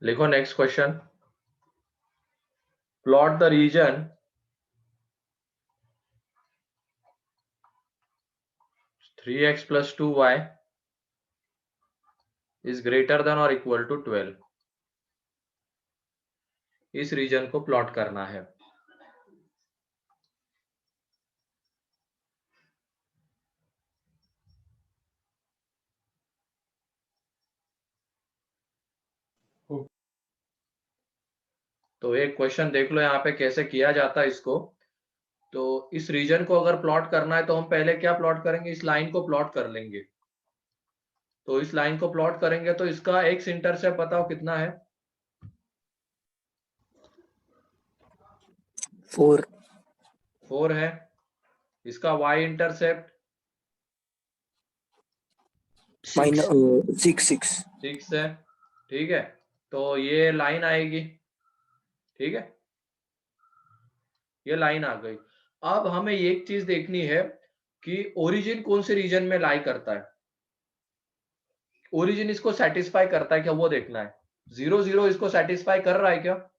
लिखो next question, plot the region three x plus 2y is greater than और equal to 12। इस reason को plot करना है। तो एक क्वेश्चन देख लो यहाँ पे कैसे किया जाता है इसको। तो इस रीजन को अगर प्लॉट करना है तो हम पहले क्या प्लॉट करेंगे, इस लाइन को प्लॉट कर लेंगे। तो इस लाइन को प्लॉट करेंगे तो इसका एक्स इंटरसेप्ट बताओ कितना है? 4 है। इसका वाई इंटरसेप्ट -6 है। ठीक है, तो ये लाइन आएगी। ठीक है, ये लाइन आ गई। अब हमें एक चीज देखनी है कि ओरिजिन कौन से रीजन में लाई करता है। ओरिजिन इसको सेटिस्फाई करता है क्या, वो देखना है। 0 0 इसको सेटिस्फाई कर रहा है क्या?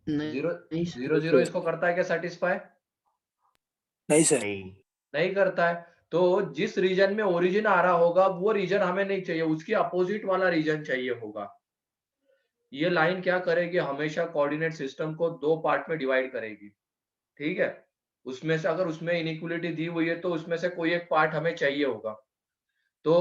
नहीं 0 0 इसको करता है क्या सेटिस्फाई? नहीं सर, नहीं करता है। तो जिस रीजन में ओरिजिन आ रहा होगा वो रीजन हमें नहीं चाहिए, उसकी अपोजिट वाला रीजन चाहिए होगा। ये लाइन क्या करेगी, हमेशा कोऑर्डिनेट सिस्टम को 2 पार्ट में डिवाइड करेगी। ठीक है, उसमें से अगर उसमें इनइक्वलिटी दी हुई है तो उसमें से कोई एक पार्ट हमें चाहिए होगा। तो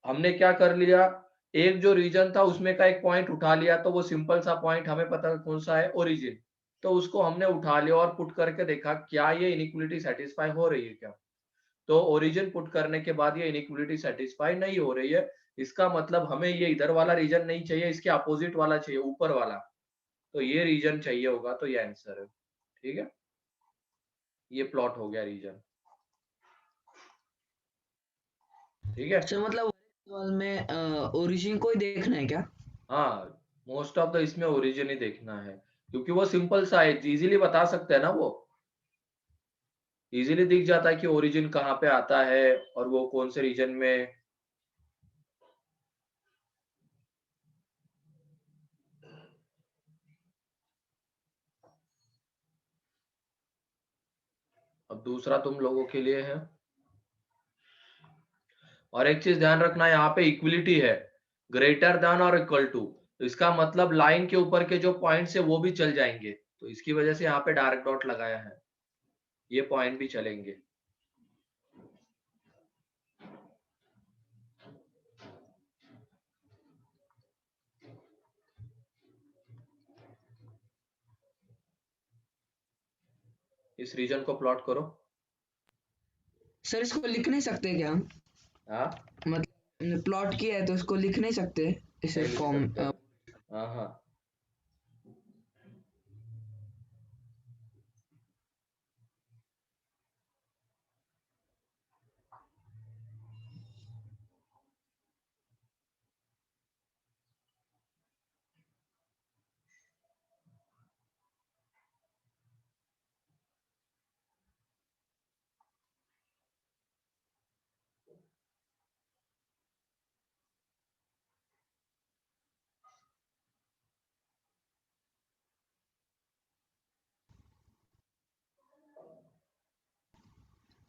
हमने क्या कर लिया, एक जो रीजन था उसमें का एक पॉइंट उठा लिया, तो वो सिंपल सा पॉइंट हमें पता कौन सा है, ओरिजिन। तो उसको हमने उठा लिया और पुट करके देखा क्या ये इनइक्वलिटी सेटिस्फाई हो रही है क्या। तो ओरिजिन पुट करने के बाद ये इनइक्वलिटी सेटिस्फाई नहीं हो रही है। इसका मतलब हमें ये इधर वाला रीजन नहीं चाहिए, इसके अपोजिट वाला चाहिए, ऊपर वाला। तो ये रीजन चाहिए होगा, तो ये आंसर है। ठीक है, ये प्लॉट हो गया रीजन। ठीक है, अच्छा, मतलब सवाल में ओरिजिन को ही देखना है क्या? हाँ, मोस्ट ऑफ द इसमें ओरिजिन ही देखना है, क्योंकि वो सिंपल सा है, इजीली बता सकते हैं ना। वो इजीली दिख जाता है कि ओरिजिन कहाँ पे आता है और वो कौन से रीजन में। अब दूसरा तुम लोगों के लिए है। और एक चीज ध्यान रखना, यहाँ पे इक्वलिटी है, ग्रेटर देन और इक्वल टू। तो इसका मतलब लाइन के ऊपर के जो पॉइंट्स है वो भी चल जाएंगे, तो इसकी वजह से यहाँ पे डार्क डॉट लगाया है, ये पॉइंट भी चलेंगे। इस रीजन को प्लॉट करो। सर इसको लिख नहीं सकते क्या हम? हाँ, मतलब प्लॉट किया है तो इसको लिख नहीं सकते इसे नहीं लिख फॉर्म? सकते। हाँ हाँ,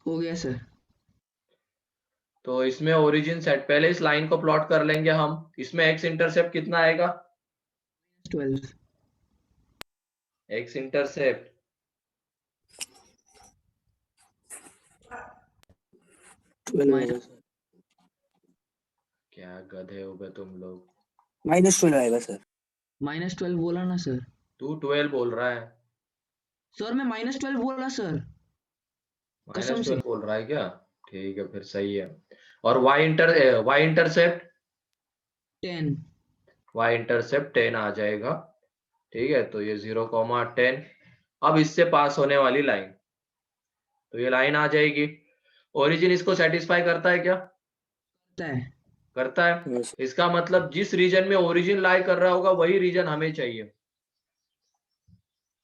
हो गया सर। तो इसमें ओरिजिन सेट, पहले इस लाइन को प्लॉट कर लेंगे हम। इसमें एक्स इंटरसेप्ट कितना आएगा? 12। एक्स इंटरसेप्ट क्या गधे हो गए तुम लोग, -12 आएगा सर। -12 बोला ना सर। तू 12 बोल रहा है? सर मैं -12 बोला सर, कसम से। -12 बोल रहा है क्या? ठीक है, फिर सही है। और वाई इंटरसेप्ट 10। वाई इंटरसेप्ट 10 आ जाएगा। ठीक है, तो ये 0,10। अब इससे पास होने वाली लाइन, तो ये लाइन आ जाएगी। ओरिजिन इसको सेटिस्फाई करता है क्या? करता है। करता है। इसका मतलब जिस रीजन में ओरिजिन लाई कर रहा होगा वही रीजन हमें चाहिए।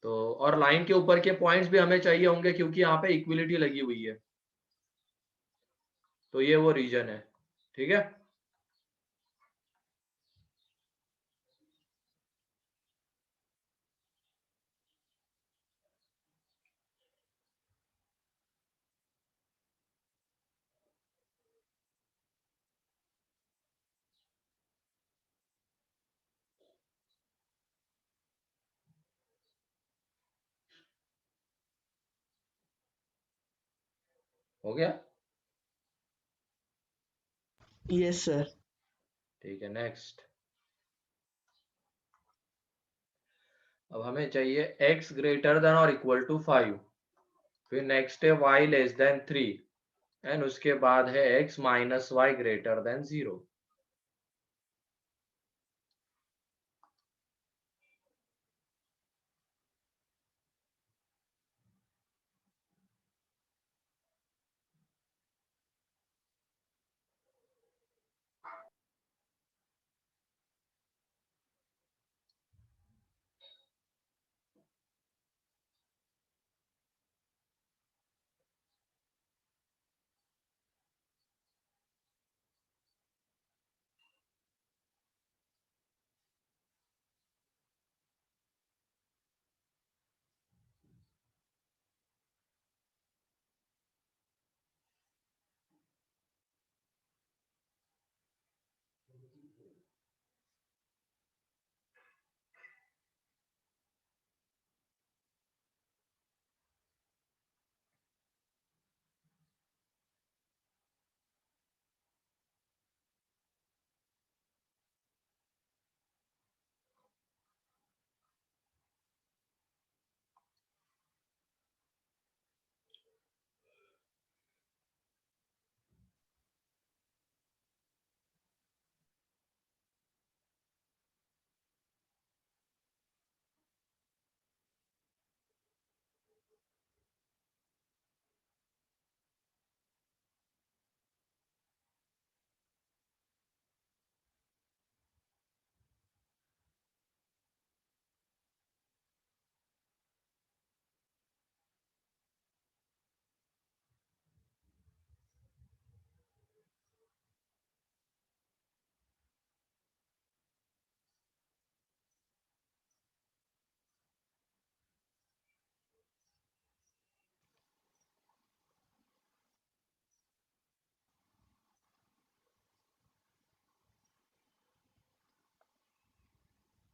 तो और लाइन के ऊपर के पॉइंट्स भी हमें चाहिए होंगे, क्योंकि यहाँ पे इक्विलिटी लगी हुई है। तो ये वो रीजन है। ठीक है। हो गया। Yes sir. ठीक है, नेक्स्ट। अब हमें चाहिए x ग्रेटर देन और इक्वल टू 5, फिर नेक्स्ट है y लेस देन 3, एंड उसके बाद है x minus y greater than 0।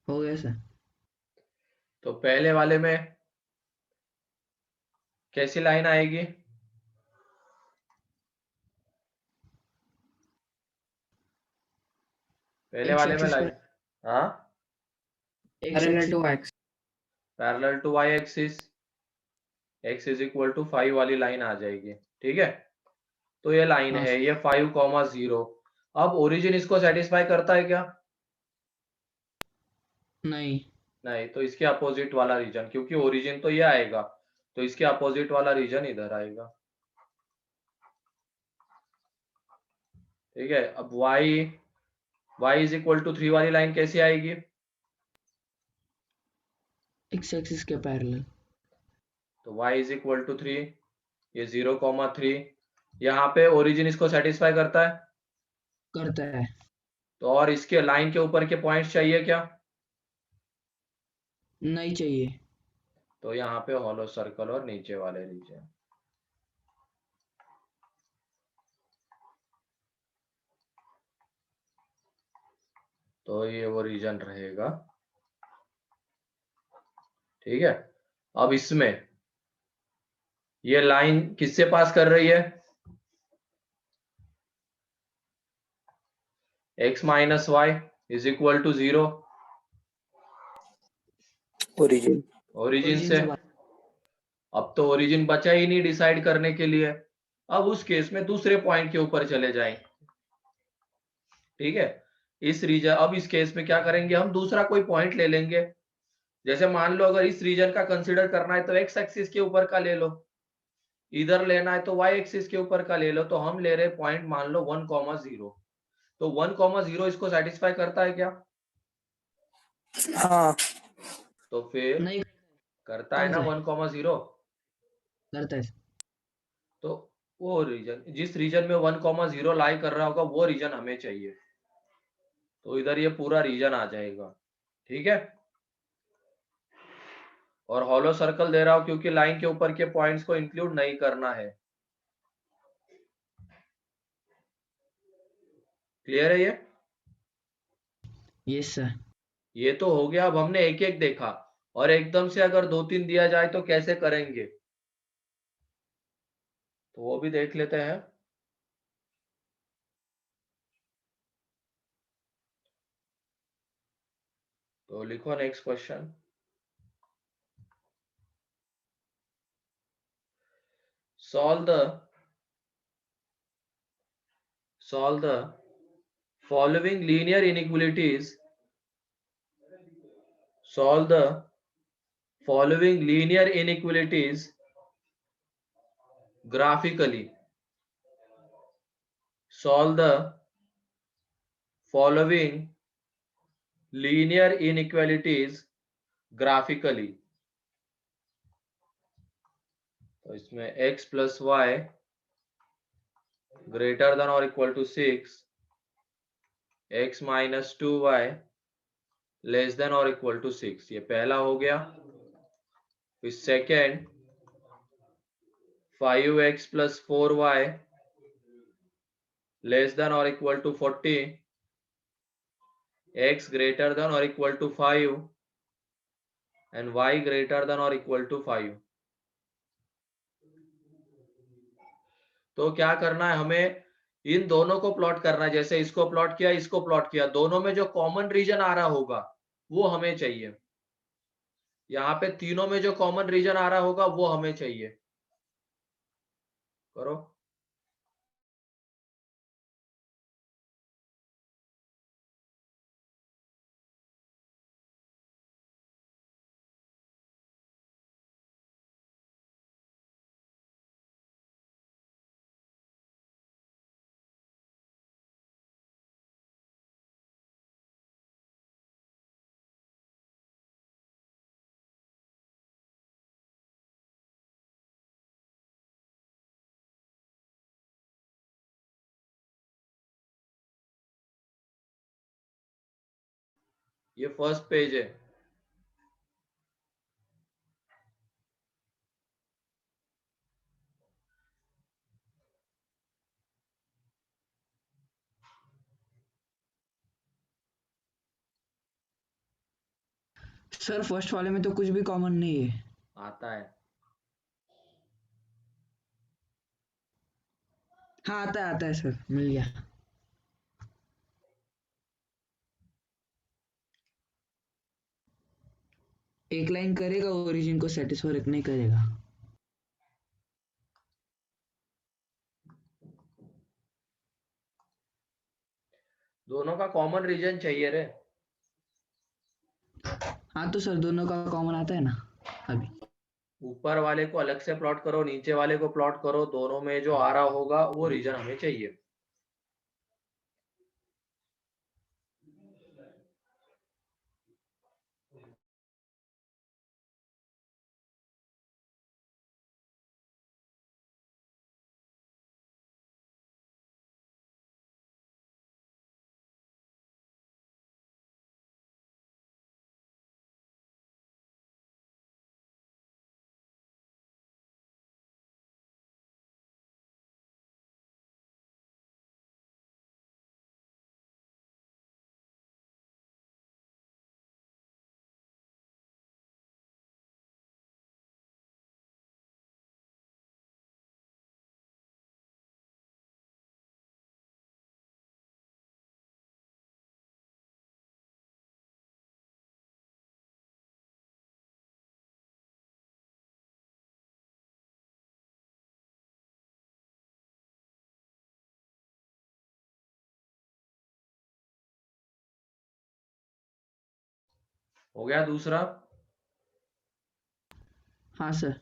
हो गया सर। तो पहले वाले में कैसी लाइन आएगी? पहले एक्स वाले में एक्सिस लाइन, पर हाँ, x parallel axis to x. Parallel to y axis, x is equal to 5 वाली लाइन आ जाएगी। ठीक है, तो ये लाइन हाँ है, ये 5,0। अब ओरिजिन इसको सेटिस्फाई करता है क्या? नहीं। नहीं, तो इसके अपोजिट वाला रीजन, क्योंकि ओरिजिन तो ये आएगा, तो इसके अपोजिट वाला रीजन इधर आएगा। ठीक है, अब y इज इक्वल टू 3 वाली लाइन कैसी आएगी? एक्स एक्सिस के पैरेलल। तो y इज इक्वल टू 3, ये 0,3, यहाँ पे ओरिजिन इसको सेटिस्फाई करता है। करता है। तो और इसके लाइन के ऊपर के पॉइंट्स चाहिए क्या? नहीं चाहिए। तो यहाँ पे हॉलो सर्कल और नीचे वाले रीजन। तो ये वो रीजन रहेगा। ठीक है, अब इसमें ये लाइन किससे पास कर रही है? x minus y is equal to 0, origin. Origin ओरिजिन से। से बात। अब तो ओरिजिन बचा ही नहीं डिसाइड करने के लिए, अब उस केस में दूसरे पॉइंट के ऊपर चले जाएं। ठीक है, इस रीजन, अब इस केस में क्या करेंगे, हम दूसरा कोई पॉइंट ले लेंगे। जैसे मान लो अगर इस रीजन का कंसीडर करना है तो x एक्सिस के ऊपर का ले लो, इधर लेना है तो y एक्सिस के ऊपर का ले लो। तो हम ले रहे पॉइंट मान लो 1,0, तो 1,0 इसको सेटिस्फाई करता है क्या? हाँ। तो फिर नहीं करता है ना करता है। 1,0। करता है। तो वो रीजन, जिस रीजन में 1,0 लाई कर रहा होगा वो रीजन हमें चाहिए, तो इधर ये पूरा रीजन आ जाएगा। ठीक है, और हॉलो सर्कल दे रहा हूं क्योंकि लाइन के ऊपर के पॉइंट्स को इंक्लूड नहीं करना है। क्लियर है ये? Yes sir. ये तो हो गया। अब हमने एक एक देखा, और एकदम से अगर 2-3 दिया जाए तो कैसे करेंगे, तो वो भी देख लेते हैं। तो लिखो next question. solve the following linear inequalities. Solve the following linear inequalities graphically. Solve the following linear inequalities graphically. तो इसमें x plus y greater than or equal to 6, x minus 2y less than or equal to 6, ये पहला हो गया। फिर second 5x plus 4y less than or equal to 40, x greater than or equal to 5 and y greater than or equal to 5। तो क्या करना है हमें, इन दोनों को प्लॉट करना है। जैसे इसको प्लॉट किया, इसको प्लॉट किया, दोनों में जो कॉमन रीजन आ रहा होगा वो हमें चाहिए। यहाँ पे तीनों में जो कॉमन रीजन आ रहा होगा वो हमें चाहिए। करो। ये फर्स्ट पेज है। सर फर्स्ट वाले में तो कुछ भी कॉमन नहीं है। आता है। हाँ आता है सर, मिल गया। एक लाइन करेगा ओरिजिन को सेटिस्फाई, नहीं करेगा। दोनों का कॉमन रीजन चाहिए रे। हाँ तो सर दोनों का कॉमन आता है ना अभी। ऊपर वाले को अलग से प्लॉट करो, नीचे वाले को प्लॉट करो, दोनों में जो आ रहा होगा वो रीजन हमें चाहिए। हो गया दूसरा। हाँ सर।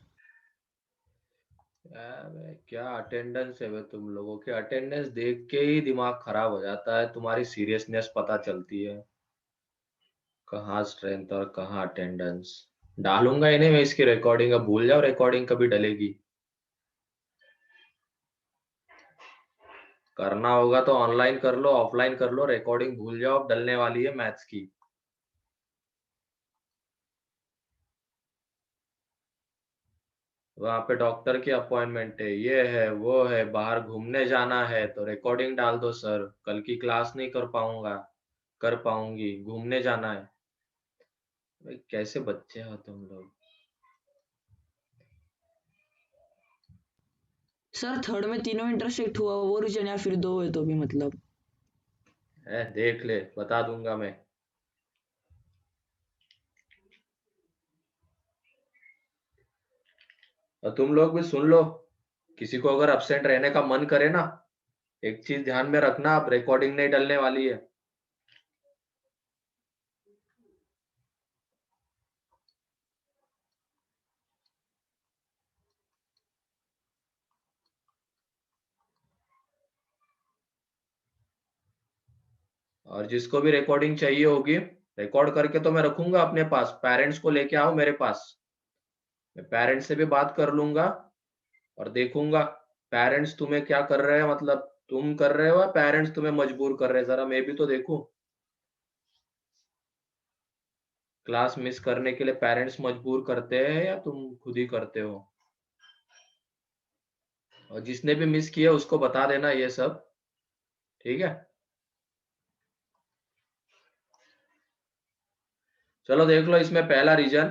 क्या अटेंडेंस है वे, तुम लोगों के अटेंडेंस देख के ही दिमाग खराब हो जाता है, तुम्हारी सीरियसनेस पता चलती है, कहाँ स्ट्रेंथ और कहाँ अटेंडेंस। डालूंगा इन्हें मैं इसकी रिकॉर्डिंग, अब भूल जाओ रिकॉर्डिंग कभी डलेगी। करना होगा तो ऑनलाइन कर लो, ऑफलाइन कर लो, रिकॉर्डिंग भूल जाओ, अब डलने वाली है मैथ्स की। वहां पे डॉक्टर की अपॉइंटमेंट है, ये है वो है, बाहर घूमने जाना है, तो रिकॉर्डिंग डाल दो सर, कल की क्लास नहीं कर पाऊंगा, कर पाऊंगी, घूमने जाना है। भाई कैसे बच्चे हो तुम लोग। सर थर्ड में तीनों इंटरसेक्ट हुआ वो रीजन या फिर दो है तो भी मतलब। देख ले, बता दूंगा मैं। और तुम लोग भी सुन लो, किसी को अगर absent रहने का मन करे ना, एक चीज ध्यान में रखना, अब रिकॉर्डिंग नहीं डलने वाली है। और जिसको भी रिकॉर्डिंग चाहिए होगी, रिकॉर्ड करके तो मैं रखूंगा अपने पास, पेरेंट्स को लेके आओ मेरे पास, मैं पेरेंट्स से भी बात कर लूंगा और देखूंगा पेरेंट्स तुम्हें क्या कर रहे हैं, मतलब तुम कर रहे हो या पेरेंट्स तुम्हें मजबूर कर रहे हैं, जरा मैं भी तो देखूं। क्लास मिस करने के लिए पेरेंट्स मजबूर करते हैं या तुम खुद ही करते हो। और जिसने भी मिस किया उसको बता देना ये सब, ठीक है। चलो देख लो, इसमें पहला region,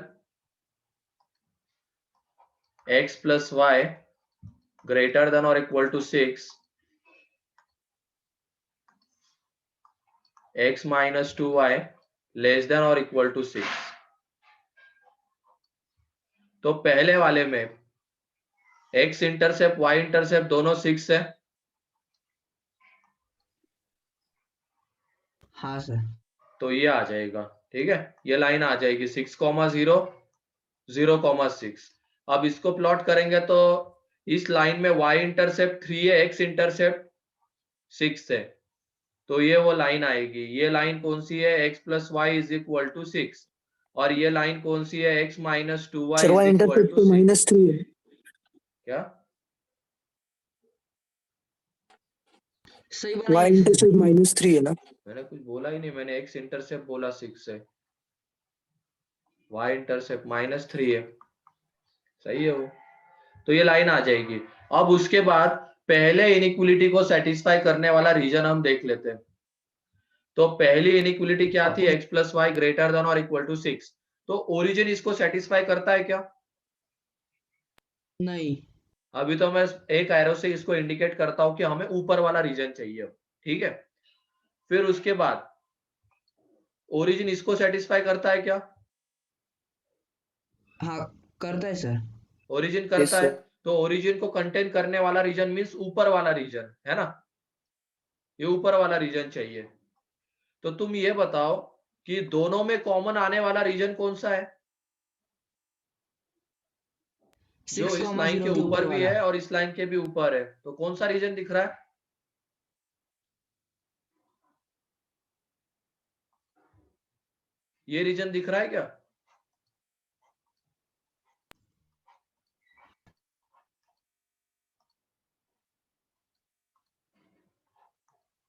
x plus Y greater than और equal to 6, x minus 2y less than और इक्वल टू 6। तो पहले वाले में x इंटरसेप्ट y इंटरसेप्ट दोनों 6 है। हाँ सर। तो ये आ जाएगा, ठीक है, ये लाइन आ जाएगी 6,0 0,6। अब इसको प्लॉट करेंगे तो इस लाइन में y इंटरसेप्ट 3 है, x इंटरसेप्ट 6 है, तो ये वो लाइन आएगी। ये लाइन कौन सी है, x plus y is equal to 6, और ये लाइन कौन सी है, x minus 2y sir is y equal intercept to तो 6। -3 है। क्या सही बनाइए वाई सर। इंटरसेप्ट -3 है ना। मैंने कुछ बोला ही नहीं, मैंने x इंटरसेप्ट बोला 6 है, y इंटरसेप्ट -3 है, सही है वो। तो ये लाइन आ जाएगी। अब उसके बाद पहले इनइक्वलिटी को सेटिस्फाई करने वाला रीजन हम देख लेते हैं। तो पहली इनइक्वलिटी क्या थी, x plus Y greater than और इक्वल टू 6। तो ओरिजिन इसको सेटिस्फाई करता है क्या? नहीं। अभी तो मैं एक एरो से इसको इंडिकेट करता हूं कि हमें ऊपर वाला रीजन चाहिए, ठीक है। फिर उसके बाद ओरिजिन इसको सेटिस्फाई करता है क्या? हाँ करता है सर। ओरिजिन यस करता है। सर। तो ओरिजिन को कंटेन करने वाला रीजन मीन्स ऊपर वाला रीजन है ना, ये ऊपर वाला रीजन चाहिए। तो तुम ये बताओ कि दोनों में कॉमन आने वाला रीजन कौन सा है, जो सिक्स इस कॉमा लाइन के जीरो के ऊपर ऊपर भी वाला। है और इस लाइन के भी ऊपर है, तो कौन सा रीजन दिख रहा है? ये रीजन दिख रहा है क्या?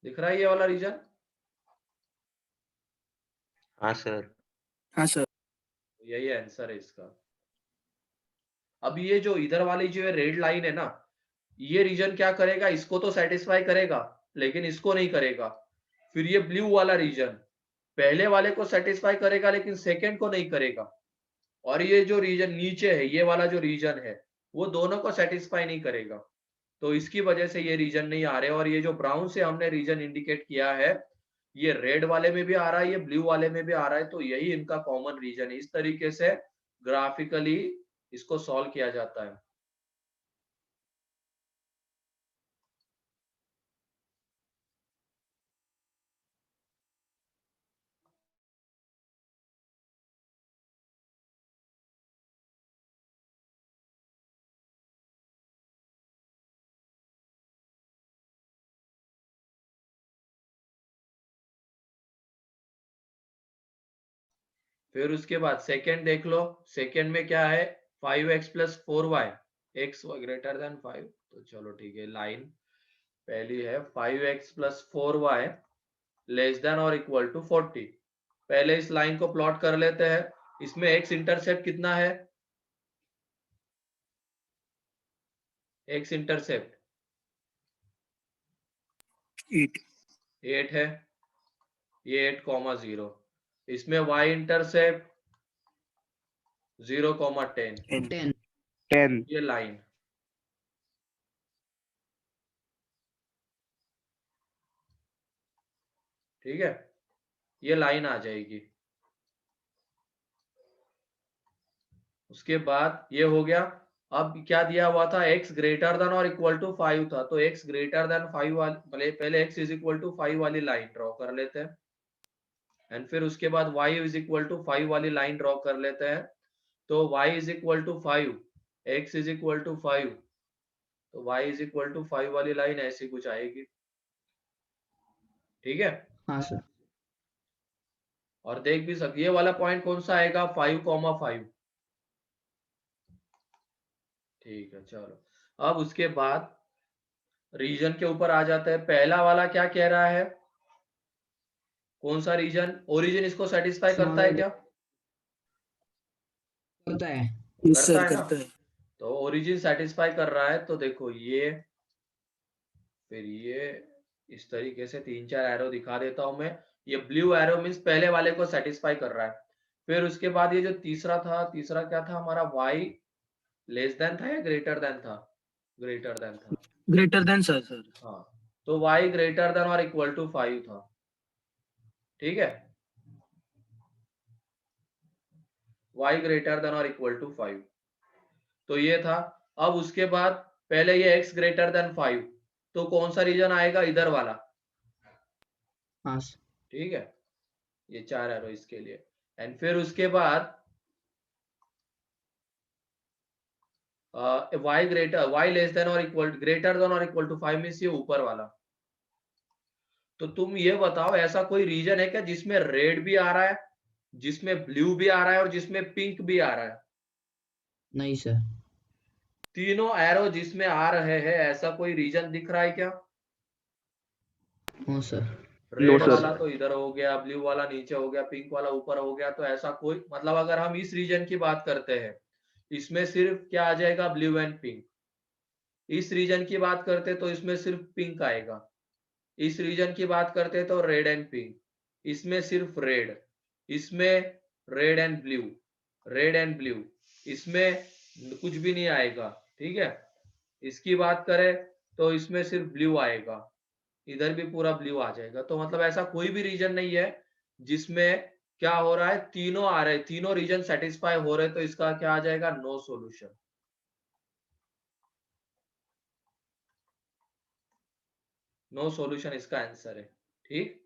दिख रहा है ये वाला रीजन? हाँ सर। हाँ सर। यही आंसर है इसका। अब ये जो इधर वाली जो रेड लाइन है ना, ये रीजन क्या करेगा, इसको तो सेटिस्फाई करेगा लेकिन इसको नहीं करेगा। फिर ये ब्लू वाला रीजन पहले वाले को सेटिस्फाई करेगा लेकिन सेकंड को नहीं करेगा। और ये जो रीजन नीचे है, ये वाला जो रीजन है, वो दोनों को सेटिस्फाई नहीं करेगा। तो इसकी वजह से ये रीजन नहीं आ रहे। और ये जो ब्राउन से हमने रीजन इंडिकेट किया है, ये रेड वाले में भी आ रहा है, ये ब्लू वाले में भी आ रहा है, तो यही इनका कॉमन रीजन है। इस तरीके से ग्राफिकली इसको सॉल्व किया जाता है। फिर उसके बाद सेकंड देख लो, सेकंड में क्या है, 5x plus 4y, x greater than 5। तो चलो ठीक है, लाइन पहली है 5x + 4y लेस देन और इक्वल टू 40। पहले इस लाइन को प्लॉट कर लेते हैं। इसमें x इंटरसेप्ट कितना है? x इंटरसेप्ट 8 8 है, ये 8,0। इसमें y इंटरसेप्ट 0,10, 10 10 10 ये लाइन। ठीक है, ये लाइन आ जाएगी। उसके बाद ये हो गया। अब क्या दिया हुआ था? x ग्रेटर देन और इक्वल टू 5 था, तो x ग्रेटर देन 5 वाली, पहले x इज इक्वल टू 5 वाली लाइन ड्रॉ कर लेते हैं, एंड फिर उसके बाद y इज इक्वल टू 5 वाली लाइन ड्रॉ कर लेते हैं। तो y is equal to 5, x is equal to 5, तो y इज इक्वल टू 5 वाली लाइन ऐसी कुछ आएगी। ठीक है, हाँ सर। और देख भी सकते ये वाला पॉइंट कौन सा आएगा? 5,5। ठीक है, चलो अब उसके बाद रीजन के ऊपर आ जाते हैं। पहला वाला क्या कह रहा है? कौन सा रीजन? ओरिजिन इसको सेटिस्फाई करता है Small क्या? करता है। यस करता सर है ना? करता है। तो ओरिजिन सेटिस्फाई कर रहा है, तो देखो ये, फिर ये इस तरीके से 3-4 एरो दिखा देता हूं मैं। ये ब्लू एरो मींस पहले वाले को सेटिस्फाई कर रहा है। फिर उसके बाद ये जो तीसरा था, तीसरा क्या था हमारा? y लेस देन था या ग्रेटर देन था? ग्रेटर देन था। Greater than sir. हाँ, तो y ग्रेटर देन और इक्वल टू 5 था। ठीक है, y ग्रेटर देन और इक्वल टू 5, तो ये था। अब उसके बाद पहले ये x ग्रेटर देन 5, तो कौन सा रीजन आएगा? इधर वाला। हाँ सर। ठीक है, ये 4 एरो इसके लिए। एंड फिर उसके बाद y लेस देन और इक्वल, ग्रेटर देन और इक्वल टू 5 मींस ये ऊपर वाला। तो तुम ये बताओ, ऐसा कोई रीजन है क्या जिसमें रेड भी आ रहा है, जिसमें ब्लू भी आ रहा है और जिसमें पिंक भी आ रहा है? नहीं सर। तीनों एरो जिसमें आ रहे हैं, ऐसा कोई रीजन दिख रहा है क्या? No sir. Red sir. वाला तो इधर हो गया, ब्लू वाला नीचे हो गया, पिंक वाला ऊपर हो गया। तो ऐसा कोई, मतलब अगर हम इस रीजन की बात करते हैं, इसमें सिर्फ क्या आ जाएगा? Blue and pink. इस रीजन की बात करते तो इसमें सिर्फ पिंक आएगा। इस रीजन की बात करते तो रेड एंड पिंक। इसमें सिर्फ रेड। इसमें red and blue, red and blue. इसमें कुछ भी नहीं आएगा। ठीक है, इसकी बात करें तो इसमें सिर्फ ब्लू आएगा, इधर भी पूरा ब्लू आ जाएगा। तो मतलब ऐसा कोई भी रीजन नहीं है जिसमें क्या हो रहा है? तीनों आ रहे, तीनों रीजन सेटिस्फाई हो रहे, तो इसका क्या आ जाएगा? No solution. नो सॉल्यूशन इसका आंसर है। ठीक,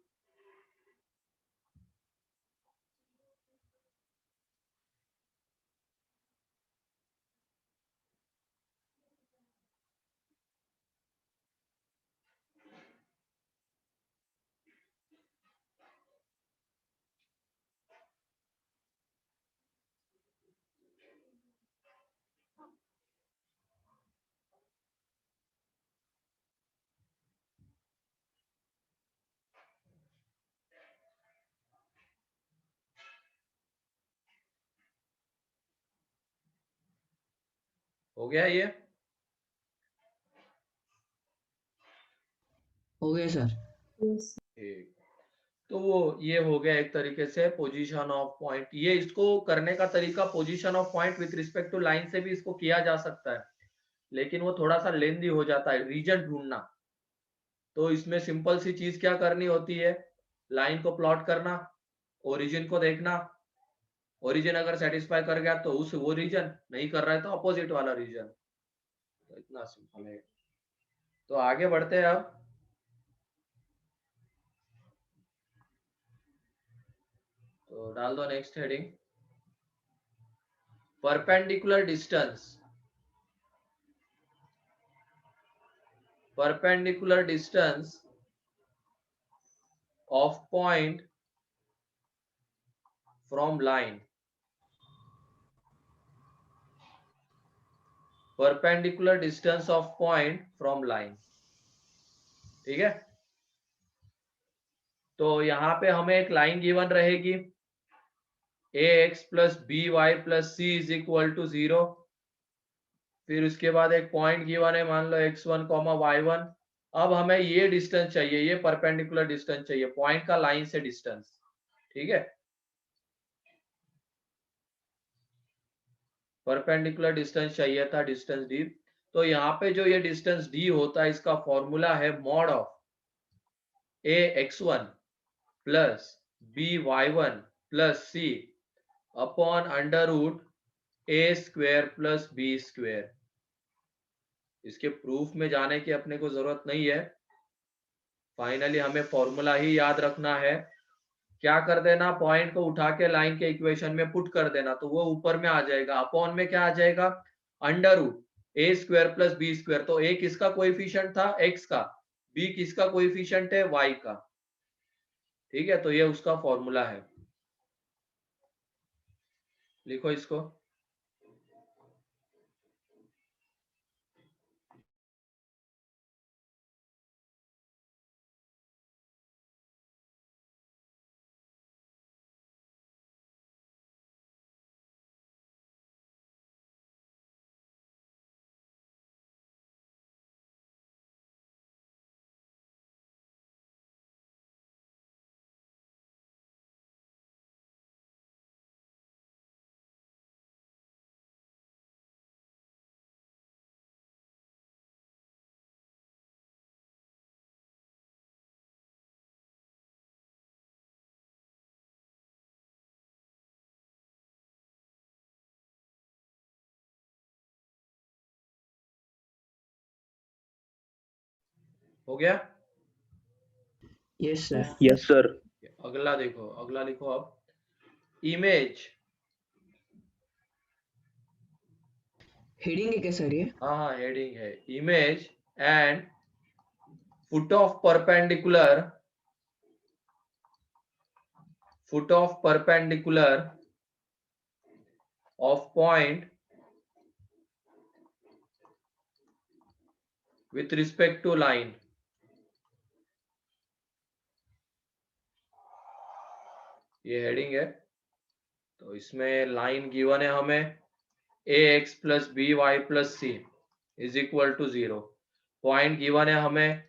हो गया ये? हो गया सर। ठीक, तो वो ये हो गया एक तरीके से पोजीशन ऑफ पॉइंट। ये इसको करने का तरीका, position of point with respect to line से भी इसको किया जा सकता है, लेकिन वो थोड़ा सा लेंदी हो जाता है, रीजन ढूंढना। तो इसमें सिंपल सी चीज क्या करनी होती है? लाइन को प्लॉट करना, ओरिजिन को देखना। ओरिजिन अगर सेटिस्फाई कर गया तो उस वो रीजन, नहीं कर रहा है तो अपोजिट वाला रीजन। तो इतना सिंपल है। तो आगे बढ़ते हैं अब। तो डाल दो next heading, perpendicular distance. Perpendicular distance of point from line. Perpendicular distance of point from line. ठीक है, तो यहाँ पे हमें एक लाइन गिवन रहेगी ax plus b y plus c is equal to 0। फिर उसके बाद एक पॉइंट गिवन है, मान लो x1 y1। अब हमें ये डिस्टेंस चाहिए, ये परपेंडिकुलर डिस्टेंस चाहिए पॉइंट का लाइन से डिस्टेंस। ठीक है, परपेंडिकुलर डिस्टेंस चाहिए था, डिस्टेंस d। तो यहाँ पे जो ये डिस्टेंस d होता है, इसका फॉर्मूला है mod of a x1 plus b y1 plus c upon under root a square plus b square. इसके प्रूफ में जाने की अपने को जरूरत नहीं है, फाइनली हमें फॉर्मूला ही याद रखना है। क्या कर देना, पॉइंट को उठा के लाइन के इक्वेशन में पुट कर देना, तो वो ऊपर में आ जाएगा। अपॉन में क्या आ जाएगा, अंडर रूट ए स्क्वायर प्लस बी स्क्वायर। तो ए किसका कोएफिशिएंट था, एक्स का, बी किसका कोएफिशिएंट है, वाई का। ठीक है, तो ये उसका फॉर्मूला है, लिखो इसको। हो गया, यस सर। Yes, sir. अगला देखो, अगला लिखो अब। इमेज, हेडिंग है क्या सर ये? हाँ हाँ हेडिंग है। Image and foot of perpendicular, foot of perpendicular of point with respect to line। ये हेडिंग है, तो इसमें लाइन गिवन है हमें ax plus b y plus c is equal to 0। Point given है हमें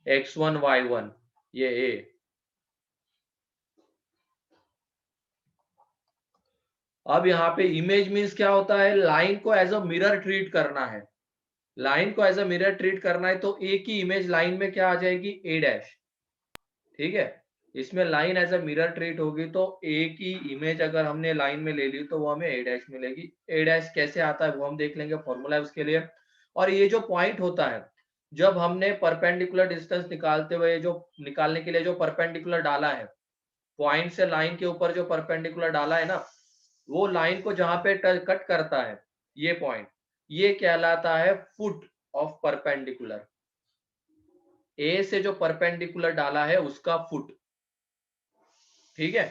x1 y1, ये a। अब यहाँ पे इमेज मीन्स क्या होता है, लाइन को एज अ मिरर ट्रीट करना है। लाइन को एज अ मिरर ट्रीट करना है, तो ए की इमेज लाइन में क्या आ जाएगी, ए डैश। ठीक है, इसमें line as a mirror treat होगी, तो ए की इमेज अगर हमने लाइन में ले ली तो वो हमें ए डैश मिलेगी। ए डैश कैसे आता है वो हम देख लेंगे, फॉर्मूला है उसके लिए। और ये जो पॉइंट होता है, जब हमने परपेंडिकुलर डिस्टेंस निकालते हुए जो निकालने के लिए जो परपेंडिकुलर डाला है, पॉइंट से लाइन के ऊपर जो परपेंडिकुलर डाला है ना, वो लाइन को जहां पे कट करता है, ये पॉइंट, ये कहलाता है फुट ऑफ परपेंडिकुलर। ए से जो परपेंडिकुलर डाला है उसका फुट। ठीक है,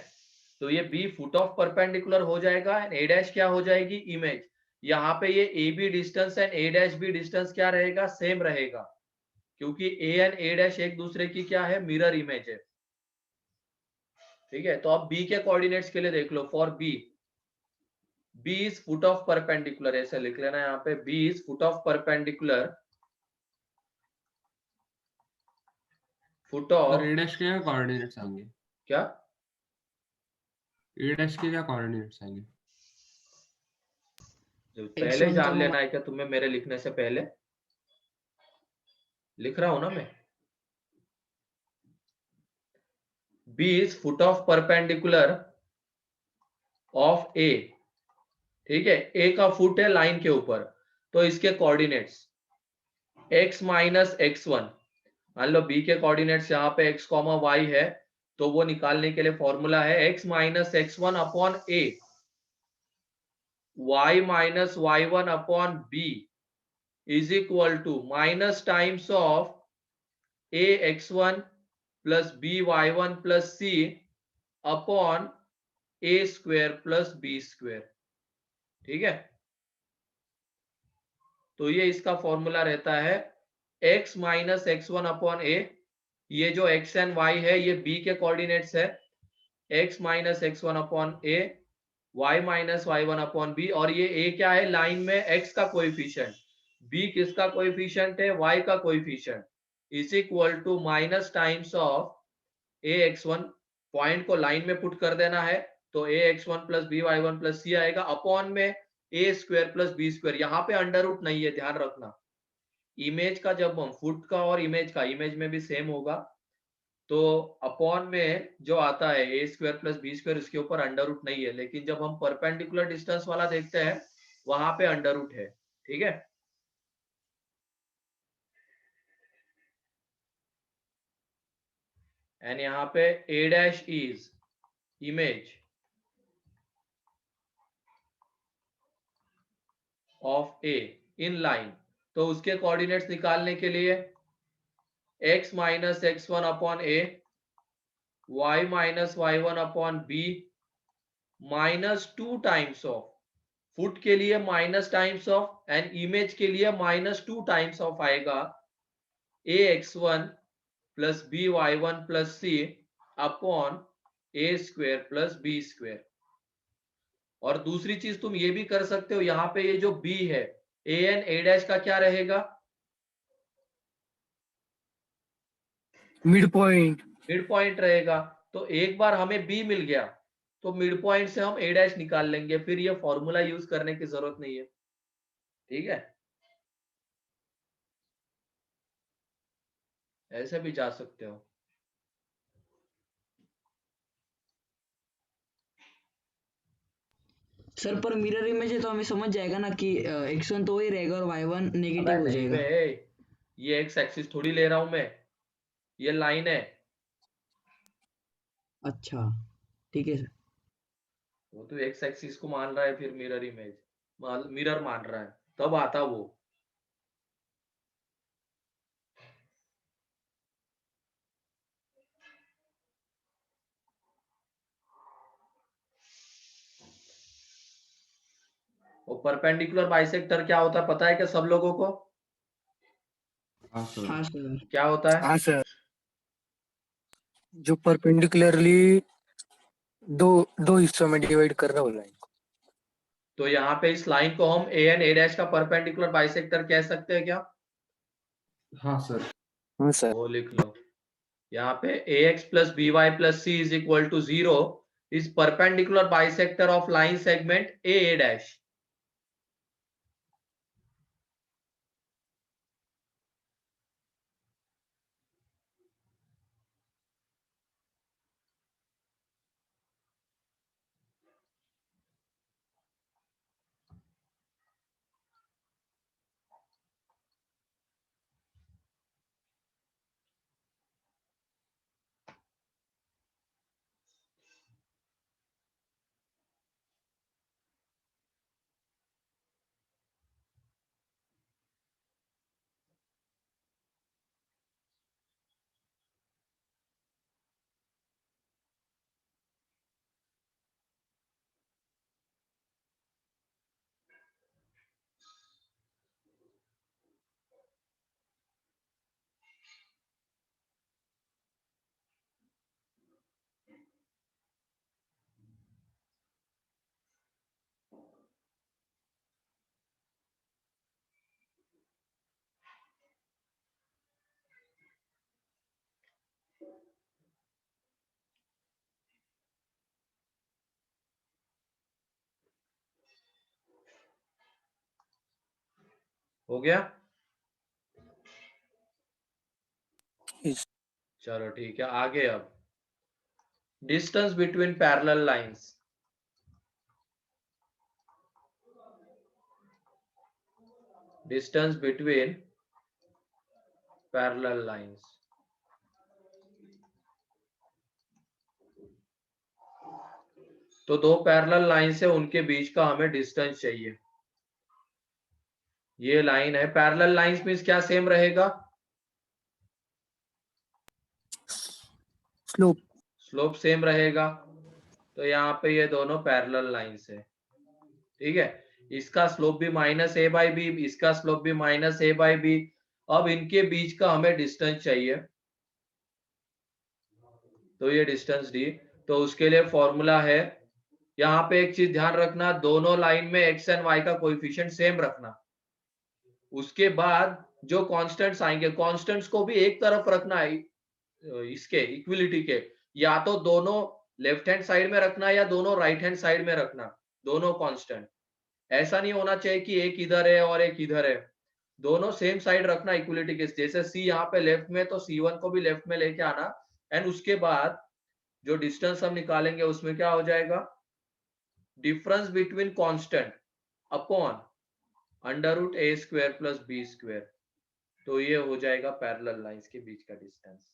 तो ये बी फुट ऑफ परपेंडिकुलर हो जाएगा, ए डैश क्या हो जाएगी, इमेज। यहाँ पे ये A B distance and A dash B distance क्या रहेगा, सेम रहेगा, क्योंकि ए एंड ए डैश एक दूसरे की क्या है, मिरर इमेज है। ठीक है, तो अब बी के कोऑर्डिनेट्स के लिए देख लो। For B, B is foot of perpendicular, ऐसे लिख लेना यहाँ पे, B is foot of perpendicular, foot sir of A dash के क्या कोऑर्डिनेट्स आएंगे? क्या, ए डैश के क्या कोऑर्डिनेट्स आएंगे? पहले x1 जान लेना है क्या तुम्हें, मेरे लिखने से पहले लिख रहा हूं ना मैं। B is foot of perpendicular of A। ठीक है, A का फुट है लाइन के ऊपर, तो इसके कोऑर्डिनेट्स x माइनस x1। मान लो B के कोऑर्डिनेट्स यहाँ पे x कॉमा y है, तो वो निकालने के लिए फॉर्मूला है x minus x1 upon A, y minus y1 upon B is equal to minus times of a x1 plus b y1 plus c upon a square plus b square. ठीक है, तो ये इसका फॉर्मूला रहता है x minus x1 upon a ये जो x and y है ये b के कोऑर्डिनेट्स है, x minus x1 upon a, y minus y1 upon b, और ये a क्या है, लाइन में x का कोएफिशिएंट, b किसका कोएफिशिएंट है, y का coefficient, is equal to minus times of ax1, point को लाइन में पुट कर देना है तो ax1 plus by1 plus c आएगा, अपॉन में a square plus b square, यहाँ पे अंडर रूट नहीं है, ध्यान रखना। इमेज का जब हम फुट का और इमेज का, इमेज में भी सेम होगा, तो अपॉन में जो आता है ए स्क्वायर प्लस बी स्क्वायर, इसके ऊपर अंडर रूट नहीं है, लेकिन जब हम परपेंडिकुलर डिस्टेंस वाला देखते हैं वहां पे अंडर रूट है, ठीक है। एंड यहाँ पे a dash is image of a in line, तो उसके कोऑर्डिनेट्स निकालने के लिए x minus x1 upon a, y minus y1 upon b, minus 2 times of, foot के लिए minus times of and image के लिए माइनस 2 टाइम्स ऑफ आएगा, ax1 plus by1 plus c upon a square plus b square. और दूसरी चीज तुम ये भी कर सकते हो, यहाँ पे ये जो b है a एंड a डैश का क्या रहेगा, मिड पॉइंट। मिड पॉइंट रहेगा। तो एक बार हमें b मिल गया तो मिड पॉइंट से हम a डैश निकाल लेंगे, फिर ये फॉर्मूला यूज करने की जरूरत नहीं है, ठीक है। ऐसे भी जा सकते हो। सर पर मिरर इमेज है तो हमें समझ जाएगा ना कि x1 तो वही रहेगा और y1 अबे नेगेटिव हो नहीं जाएगा। बे, ये एक्स एक्सिस थोड़ी ले रहा हूं मैं, ये लाइन है। अच्छा ठीक है सर। वो तो एक्स एक्सिस को मान रहा है, फिर मिरर इमेज मिरर मान रहा है, तब आता वो। वो परपेंडिकुलर बाइसेक्टर क्या होता है पता है क्या सब लोगों को, हाँ सर। हाँ सर। क्या होता है? हाँ सर, जो परपेंडिकुलरली दो दो हिस्सों में डिवाइड कर रहा हो लाइन को। तो यहाँ पे इस लाइन को हम ए एंड ए डैश का परपेंडिकुलर बाइसेक्टर कह सकते हैं क्या? हाँ सर। हाँ सर। वो लिख लो, यहाँ पे ax plus b y plus c is equal to 0 is perpendicular bisector of line segment A dash. हो गया? इस चलो ठीक है, आगे अब distance between parallel lines. Distance between parallel lines, तो दो पैरेलल लाइन से उनके बीच का हमें डिस्टेंस चाहिए। ये लाइन है, पैरेलल लाइंस मींस क्या सेम रहेगा, स्लोप। स्लोप सेम रहेगा। तो यहाँ पे ये दोनों पैरेलल लाइंस है, ठीक है। इसका स्लोप भी माइनस ए बाई बी, इसका स्लोप भी माइनस ए बाई बी। अब इनके बीच का हमें डिस्टेंस चाहिए, तो ये डिस्टेंस डी। तो उसके लिए फॉर्मूला है, यहाँ पे एक चीज ध्यान रखना, दोनों लाइन में एक्स एंड वाई का कोएफिशिएंट सेम रखना। उसके बाद जो कांस्टेंट्स आएंगे, कांस्टेंट्स को भी एक तरफ रखना है, इसके इक्विलिटी के, या तो दोनों लेफ्ट हैंड साइड में रखना या दोनों राइट हैंड साइड में रखना, दोनों कांस्टेंट। ऐसा नहीं होना चाहिए कि एक इधर है और एक इधर है, दोनों सेम साइड रखना इक्विलिटी के। जैसे सी यहाँ पे लेफ्ट में, तो C1 को भी लेफ्ट में लेके आना। एंड उसके बाद जो डिस्टेंस हम निकालेंगे उसमें क्या हो जाएगा, difference between constant upon √a² plus b²। तो ये हो जाएगा पैरेलल लाइंस के बीच का डिस्टेंस।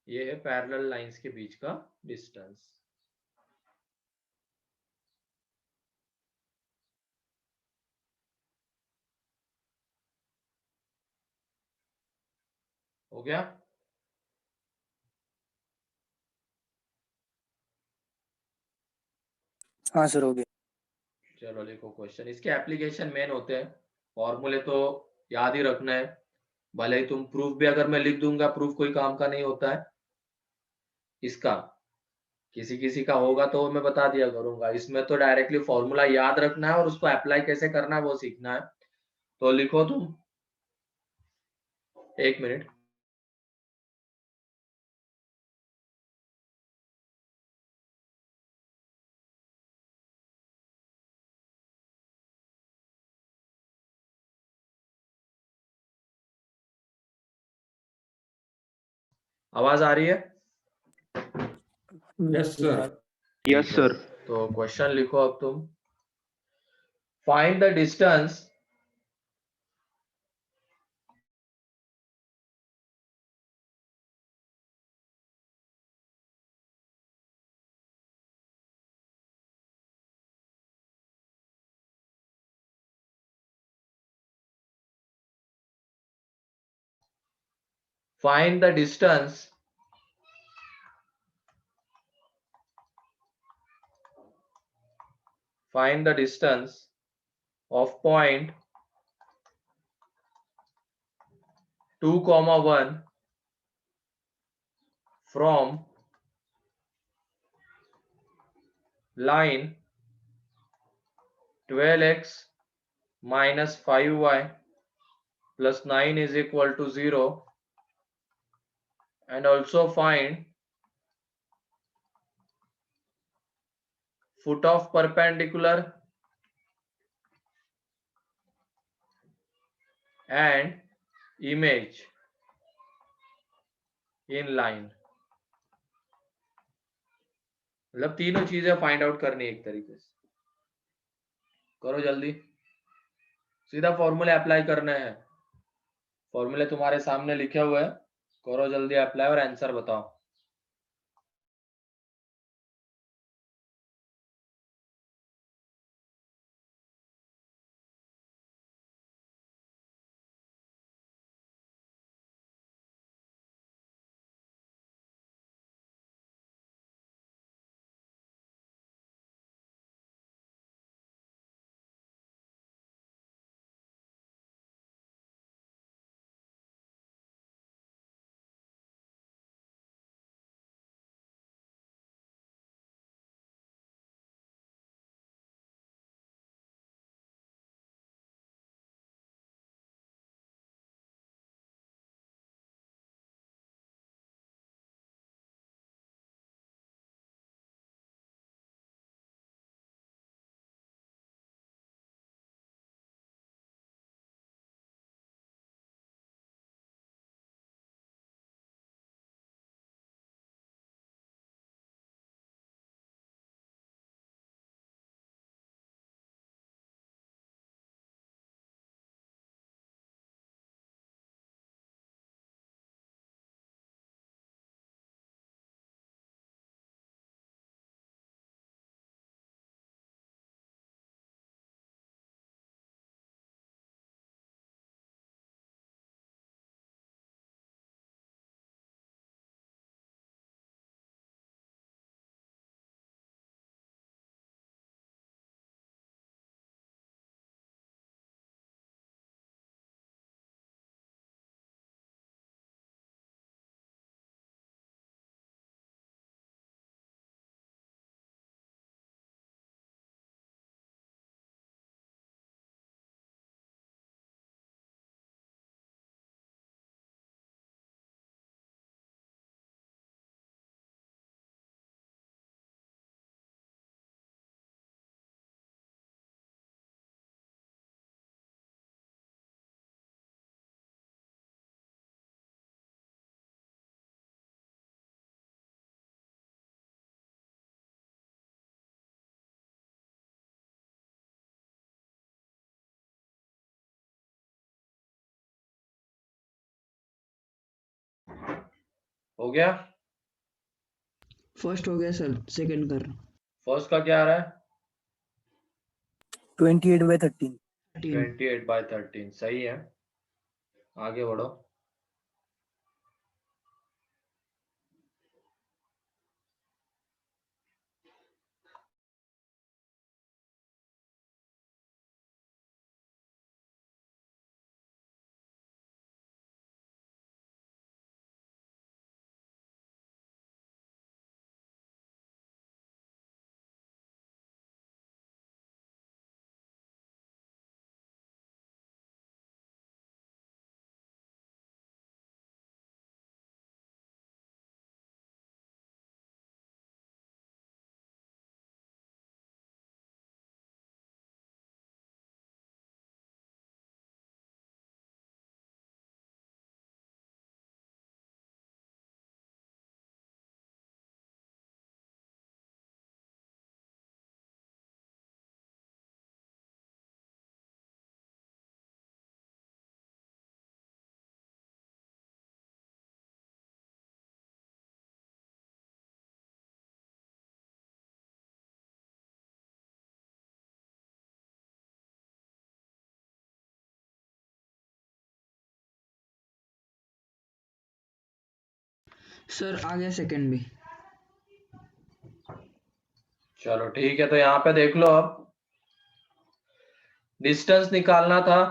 ये है पैरेलल लाइंस के बीच का डिस्टेंस। हो गया? हाँ सर, हो गया। चलो लिखो क्वेश्चन। इसके एप्लीकेशन मेन होते हैं, फॉर्मूले तो याद ही रखना है, भले ही तुम प्रूफ भी अगर मैं लिख दूंगा, प्रूफ कोई काम का नहीं होता है इसका। किसी किसी का होगा तो मैं बता दिया करूंगा, इसमें तो डायरेक्टली फॉर्मूला याद रखना है और उसको अप्लाई कैसे करना है वो सीखना है। तो लिखो तुम, 1 मिनट। आवाज आ रही है? Yes sir. Yes sir. तो क्वेश्चन लिखो अब तुम, find the distance find the distance of point 2, 1 from line 12x minus 5y plus 9 is equal to 0, and also find foot of perpendicular and image in line। मतलब तीनों चीजें find out करनी एक तरीके से। करो जल्दी, सीधा फॉर्मूले अप्लाई करने हैं, फॉर्मूले तुम्हारे सामने लिखे हुए हैं, करो जल्दी अप्लाई और आंसर बताओ। हो गया? फर्स्ट हो गया सर, सेकंड कर फर्स्ट का क्या आ रहा है? 28/13। 13। 28/13 सही है। आगे बढ़ो। सर आ गया सेकंड भी। चलो ठीक है, तो यहाँ पे देख लो, अब डिस्टेंस निकालना था,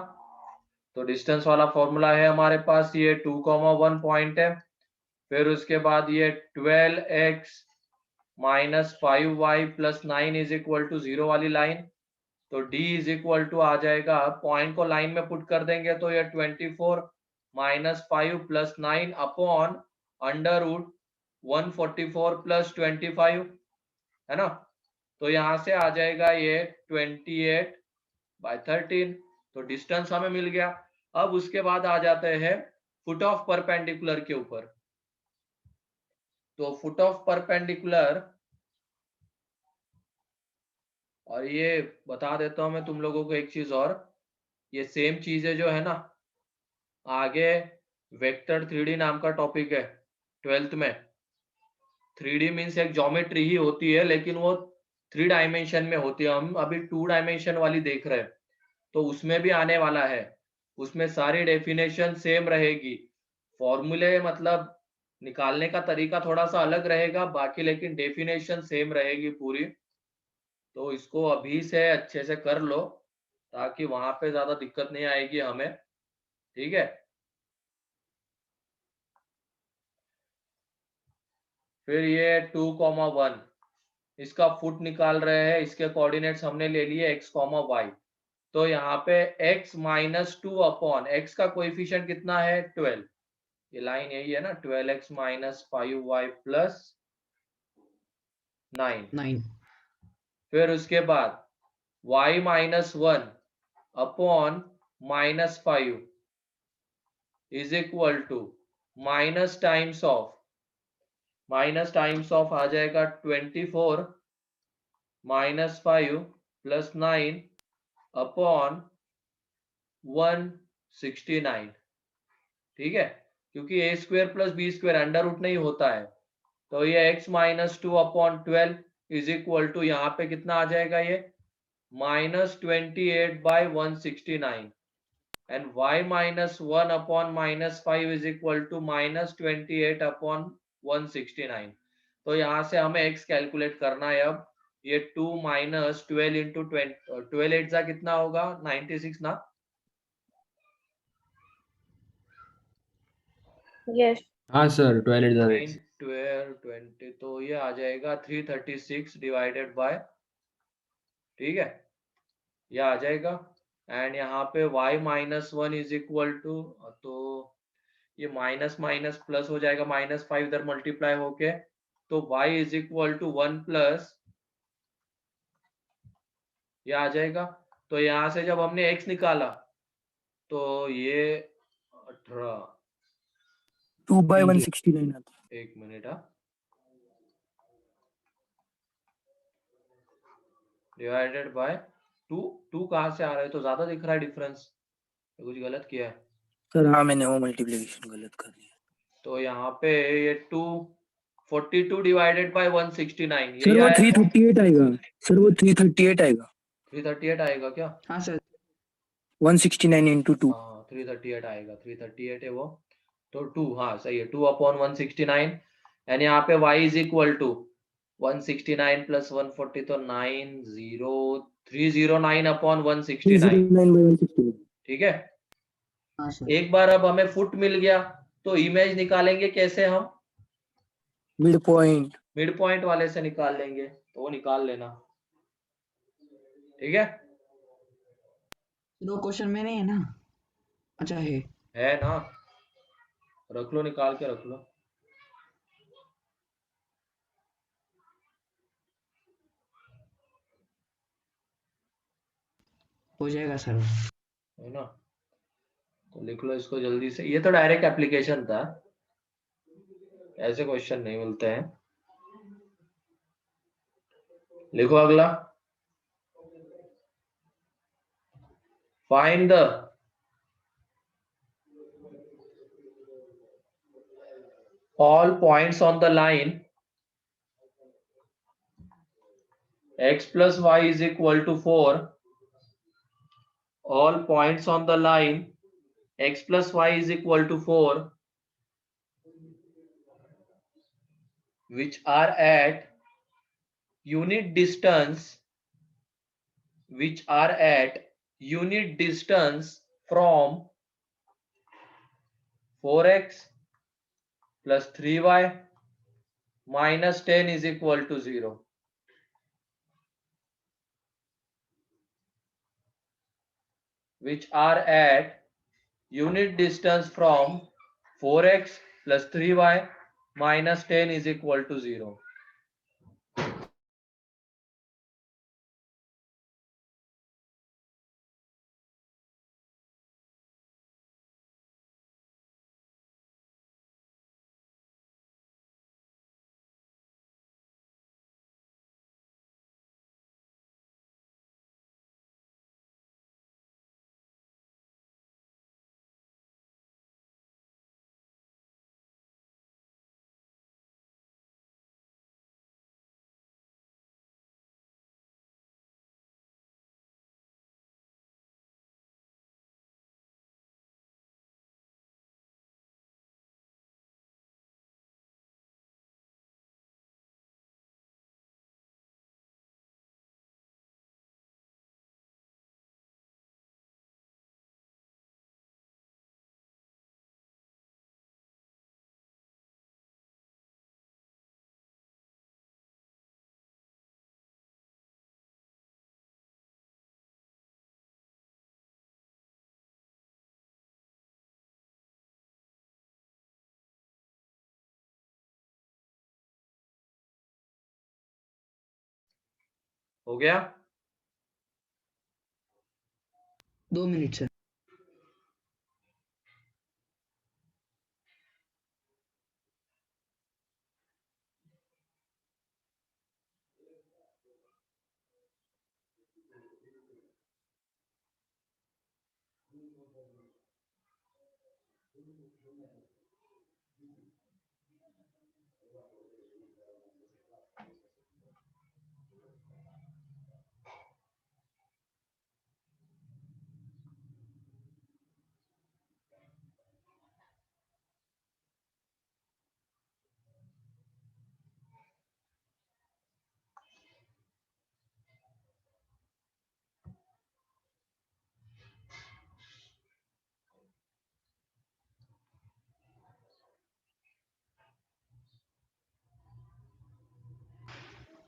तो डिस्टेंस वाला फॉर्मूला है हमारे पास, ये 2,1 पॉइंट है। फिर उसके बाद ये 12x minus 5y plus 9 is equal to 0 वाली लाइन, तो d इज इक्वल टू आ जाएगा, पॉइंट को लाइन में पुट कर देंगे तो ये 24 minus 5 plus 9 upon under root 144 plus 25, है ना। तो यहाँ से आ जाएगा ये 28/13, तो डिस्टेंस हमें मिल गया। अब उसके बाद आ जाते हैं फुट ऑफ परपेंडिकुलर के ऊपर। तो फुट ऑफ परपेंडिकुलर, और ये बता देता हूं मैं तुम लोगों को एक चीज और, ये सेम चीजें जो है ना, आगे वेक्टर 3D नाम का टॉपिक है 12th में। 3D मीन्स एक ज्योमेट्री ही होती है, लेकिन वो 3 डायमेंशन में होती है। हम अभी 2 डायमेंशन वाली देख रहे हैं, तो उसमें भी आने वाला है। उसमें सारी डेफिनेशन सेम रहेगी, फॉर्मूले मतलब निकालने का तरीका थोड़ा सा अलग रहेगा बाकी, लेकिन डेफिनेशन सेम रहेगी पूरी। तो इसको अभी से अच्छे से कर लो, ताकि वहां पे ज्यादा दिक्कत नहीं आएगी हमें, ठीक है। फिर ये 2,1, इसका फुट निकाल रहे हैं, इसके कोऑर्डिनेट्स हमने ले लिए x, y। तो यहाँ पे x माइनस 2 अपॉन x का कोएफिशिएंट कितना है 12, ये लाइन यही है ना, 12x माइनस 5y प्लस 9। 9। फिर उसके बाद y minus 1 upon minus 5 is equal to minus times of आ जाएगा 24 माइनस 5 प्लस 9 अपॉन 169, ठीक है। क्योंकि a square plus b square under root नहीं होता है, तो ये x minus 2 upon 12 is equal to यहाँ पे कितना आ जाएगा, ये minus 28/169, and y minus 1 upon minus 5 is equal to minus 28 upon 169। तो यहाँ से हमें x कैलकुलेट करना है। अब ये 2 माइनस 12 इंटू 12 8 जा कितना होगा 96 ना। यस हाँ सर, 12 9 12 20, तो ये आ जाएगा 336 डिवाइडेड बाय, ठीक है, ये आ जाएगा। एंड यहाँ पे y minus 1 is equal to, तो ये माइनस माइनस प्लस हो जाएगा, माइनस 5 इधर मल्टीप्लाई होके, तो y is equal to 1 plus, ये आ जाएगा। तो यहाँ से जब हमने x निकाला, तो ये 18, 2/169 आता है। एक मिनट, हाँ, डिवाइडेड बाय 2 कहाँ से आ रहा है, तो ज्यादा दिख रहा है डिफरेंस, कुछ गलत किया है। सर हाँ, मैंने वो मल्टीप्लिकेशन गलत कर दिया। तो यहाँ पे ये 242 डिवाइडेड बाय 169 सर यही वो आया 338 आएगा। सर वो 338 आएगा। 338 आएगा क्या? हाँ सर 169 इंटू 2। हाँ 338 आएगा, 338 है वो, तो 2, हाँ सही है, 2/169 एंड यहाँ पे y is equal to 169 plus 140 तो 309/169 309/169। ठीक है। हाँ सर एक बार अब हमें फुट मिल गया तो इमेज निकालेंगे कैसे हम? Mid point. मिड पॉइंट वाले से निकाल लेंगे, तो वो निकाल लेना, ठीक है। दो क्वेश्चन में नहीं है ना? अच्छा है ना, रख लो, निकाल के रख लो। हो जाएगा सर। है ना, तो लिख लो इसको जल्दी से, ये तो डायरेक्ट एप्लीकेशन था, ऐसे क्वेश्चन नहीं मिलते हैं। लिखो अगला, find the all points on the line x plus y is equal to 4, all points on the line x plus y is equal to 4 which are at unit distance from 4x plus 3y minus 10 is equal to 0. Which are at unit distance from 4x plus 3y minus 10 is equal to 0. हो गया? 2 minute sir.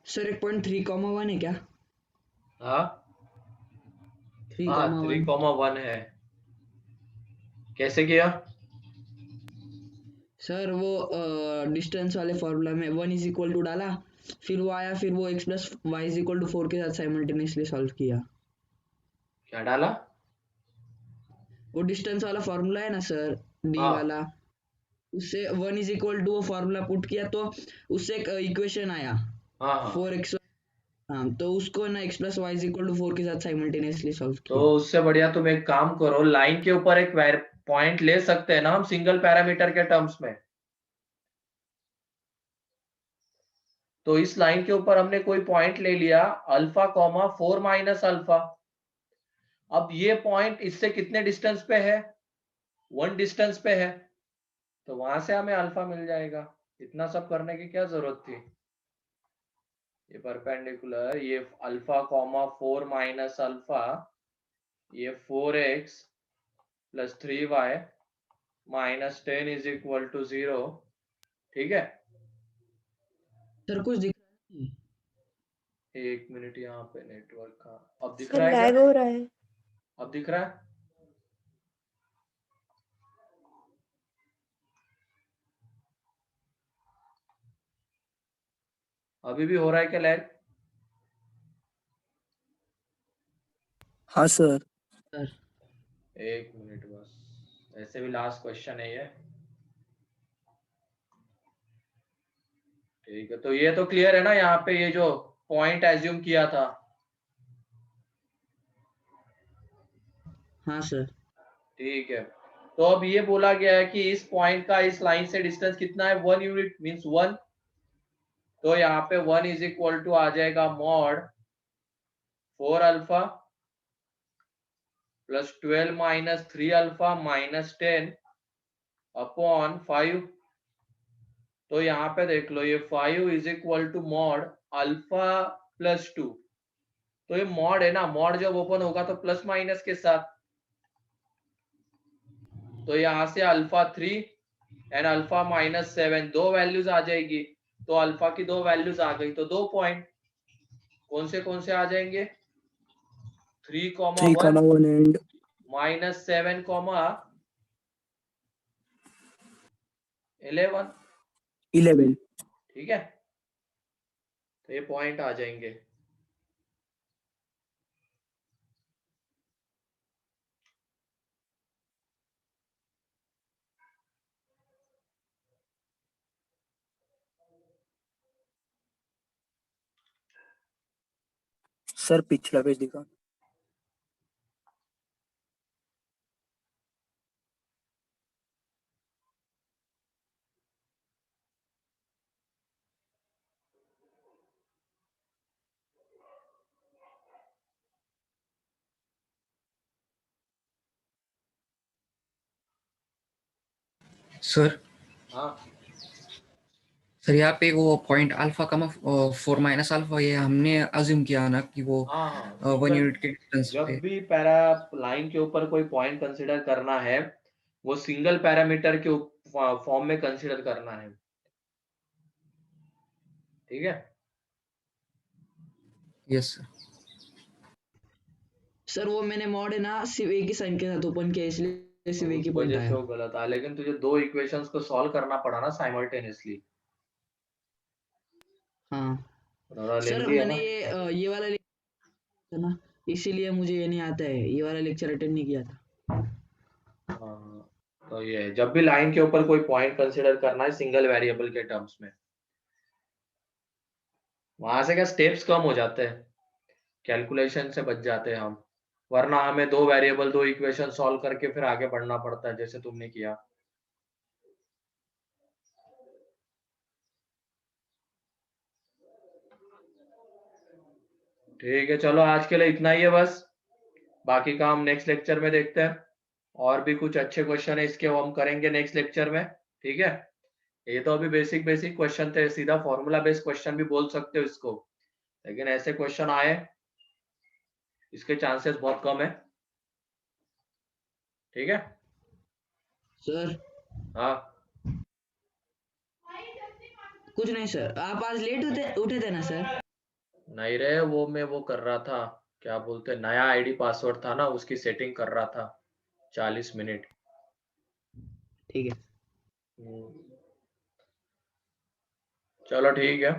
Sir 1.3,1 है क्या? हाँ 3,1 3,1 है। कैसे किया? Sir वो distance वाले फॉर्मूला में 1 इज इक्वल टू डाला, फिर वो आया, फिर वो x plus y is equal to 4 के साथ साइमल्टेनियसली सॉल्व किया। क्या डाला? वो डिस्टेंस वाला फॉर्मूला है ना सर, डी हाँ वाला, उससे 1 इज इक्वल टू वो फॉर्मूला पुट किया तो उससे एक इक्वेशन आया हाँ हाँ 4x। हाँ तो उसको ना x plus y is equal to 4 के साथ साइमल्टेनियसली सॉल्व तो किया। उससे बढ़िया तुम एक काम करो, लाइन के ऊपर एक पॉइंट ले सकते हैं ना हम सिंगल पैरामीटर के टर्म्स में। तो इस लाइन के ऊपर हमने कोई पॉइंट ले लिया अल्फा कॉमा 4 माइनस अल्फा। अब ये पॉइंट इससे कितने डिस्टेंस पे है, 1 डिस्टेंस पे है, तो वहां से हमें अल्फा मिल जाएगा। इतना सब करने की क्या जरूरत थी। ये परपेंडिकुलर, ये अल्फा कॉमा 4 माइनस अल्फा, ये 4x plus 3y minus 10 is equal to 0। ठीक है, सर कुछ दिख रहा है? एक मिनट, यहाँ पे नेटवर्क का अब दिख सर रहा है क्या? लैग हो रहा है। अब दिख रहा है? अभी भी हो रहा है क्या लैग? हाँ सर। सर एक मिनट बस, ऐसे भी लास्ट क्वेश्चन है ये। ठीक है, तो ये तो क्लियर है ना, यहाँ पे ये जो पॉइंट एज्यूम किया था। हाँ सर। ठीक है, तो अब ये बोला गया है कि इस पॉइंट का इस लाइन से डिस्टेंस कितना है, 1 यूनिट मींस 1। तो यहाँ पे 1 इज इक्वल टू आ जाएगा mod 4 alpha plus 12 minus 3 alpha minus 10 upon 5। तो यहाँ पे देख लो, ये 5 is equal to mod alpha plus 2। तो ये मॉड है ना, मॉड जब ओपन होगा तो प्लस माइनस के साथ, तो यहाँ से अल्फा 3 एंड अल्फा माइनस 7 दो वैल्यूज आ जाएगी। तो अल्फा की दो वैल्यूज आ गई, तो 2 पॉइंट कौन से आ जाएंगे, 3 3, 1 1 एंड माइनस 7 11। 11। ठीक है, तो ये पॉइंट आ जाएंगे। सर पिछला पेज दिखा। सर हाँ सर यहाँ पे वो पॉइंट अल्फा कमा 4 माइनस अल्फा, ये हमने अज्यूम किया ना कि वो हाँ हाँ, 1 सिंगल। यूनिट के डिस्टेंस जब पे। भी पैरा लाइन के ऊपर कोई पॉइंट कंसीडर करना है, वो सिंगल पैरामीटर के फॉर्म में कंसीडर करना है। ठीक है, यस सर। सर वो मैंने मॉड है ना सिर्फ एक ही साइन के साथ ओपन किया, इसलिए सिर्फ एक उस ही पॉइंट वजह से आया। वो गलत आया, लेकिन तुझे दो इक्वेशंस को सॉल्व करना पड़ा ना साइमल्टेनियसली। हाँ थोड़ा सर, लेंदी है मैंने ना। ये वाला लेक्चर ना, इसीलिए मुझे ये नहीं आता है, ये वाला लेक्चर अटेंड नहीं किया था। हाँ, तो ये है, जब भी लाइन के ऊपर कोई पॉइंट कंसीडर करना है सिंगल वेरिएबल के टर्म्स में, वहां से क्या स्टेप्स कम हो जाते हैं, कैलकुलेशन से बच जाते हैं हम। वरना हमें दो वेरिएबल दो इक्वेशन सॉल्व करके फिर आगे बढ़ना पड़ता है, जैसे तुमने किया। ठीक है, चलो आज के लिए इतना ही है बस, बाकी का हम नेक्स्ट लेक्चर में देखते हैं। और भी कुछ अच्छे क्वेश्चन है इसके, वो हम करेंगे नेक्स्ट लेक्चर में। ठीक है, ये तो अभी बेसिक बेसिक क्वेश्चन थे, सीधा फॉर्मूला बेस्ड क्वेश्चन भी बोल सकते हो इसको, लेकिन ऐसे क्वेश्चन आए इसके चांसेस बहुत कम है। ठीक है, सर हाँ कुछ नहीं सर, आप आज लेट उठे थे ना सर? नहीं रे, वो मैं वो कर रहा था, क्या बोलते, नया आईडी पासवर्ड था ना, उसकी सेटिंग कर रहा था 40 मिनट। ठीक है। चलो ठीक है।